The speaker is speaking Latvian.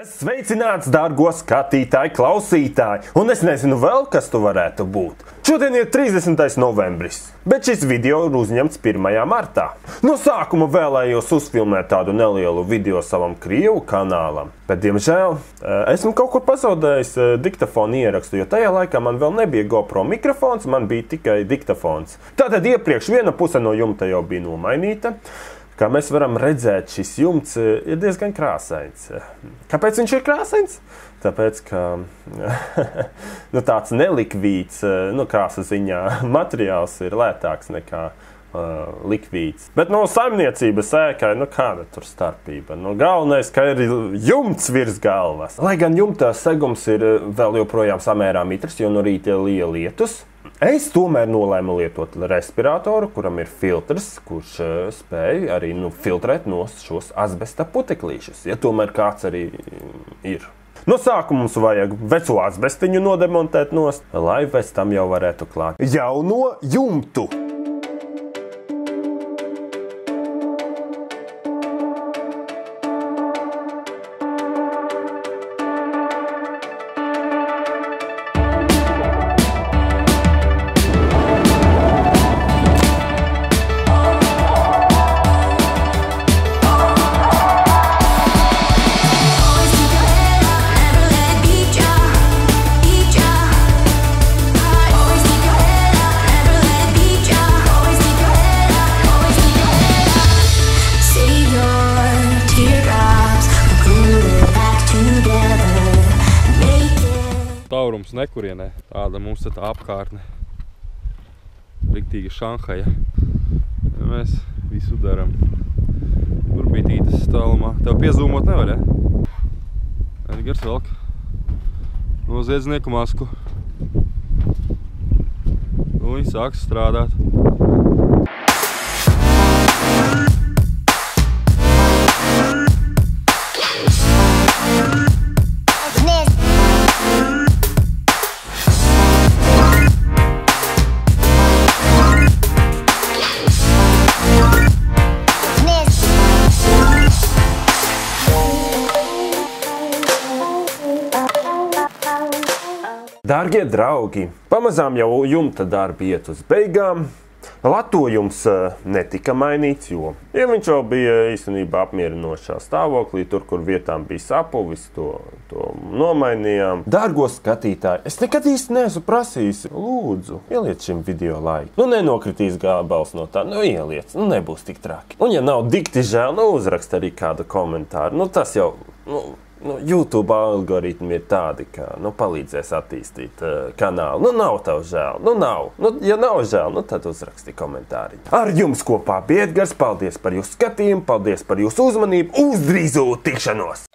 Sveicināts, dārgo skatītāji, klausītāji, un es nezinu vēl, kas tu varētu būt. Šodien ir 30. novembris, bet šis video ir uzņemts 1. martā. No sākuma vēlējos uzfilmēt tādu nelielu video savam Krievu kanālam, bet, diemžēl, esmu kaut kur pazaudējis diktafonu ierakstu, jo tajā laikā man vēl nebija GoPro mikrofons, man bija tikai diktafons. Tātad iepriekš viena puse no jumta jau bija nomainīta. Kā mēs varam redzēt, šis jumts ir diezgan krāsains. Kāpēc viņš ir krāsains? Tāpēc, ka tāds nelikvīds, krāsa ziņā materiāls ir lētāks nekā likvīds. Bet no saimniecības ēkai, kāda tur starpība? Galvenais, ka ir jumts virs galvas. Lai gan jumta segums ir vēl joprojām samērā mitrs, jo no rīta lija lietus. Es tomēr nolēmu lietot respiratoru, kuram ir filtrs, kurš spēj arī filtrēt nost šos asbesta puteklīšus, ja tomēr kāds arī ir. No sākuma mums vajag veco asbestiņu nodemontēt nost, lai pēc tam jau varētu klāt jauno jumtu. Taurums nekurienē. Tāda mums tā apkārtne. Riktīga Šanhaja. Ja mēs visu daram. Kur bitītes tālumā. Tev piezūmot nevar, ja? Edgars velk no ziedznieku masku. Un viņi sāks strādāt. Dārgie draugi, pamazām jau jumta darbi iet uz beigām. Latojums netika mainīts, jo viņš jau bija īstenībā apmierinošā stāvoklī, tur, kur vietām bija sapuvis, to nomainījām. Dārgo skatītāji, es nekad īsti neesmu prasījis, lūdzu, ieliec šim video laiku. Nenokritīs gābals no tā, ieliec, nebūs tik traki. Un ja nav dikti žēl, uzrakst arī kādu komentāru. Tas jau, YouTube algoritmi ir tādi, ka palīdzēs attīstīt kanālu. Nav tev žēl, nav. Ja nav žēl, tad uzraksti komentāri. Ar jums kopā bija Edgars, paldies par jūsu skatījumu, paldies par jūsu uzmanību, uz drīzu tikšanos!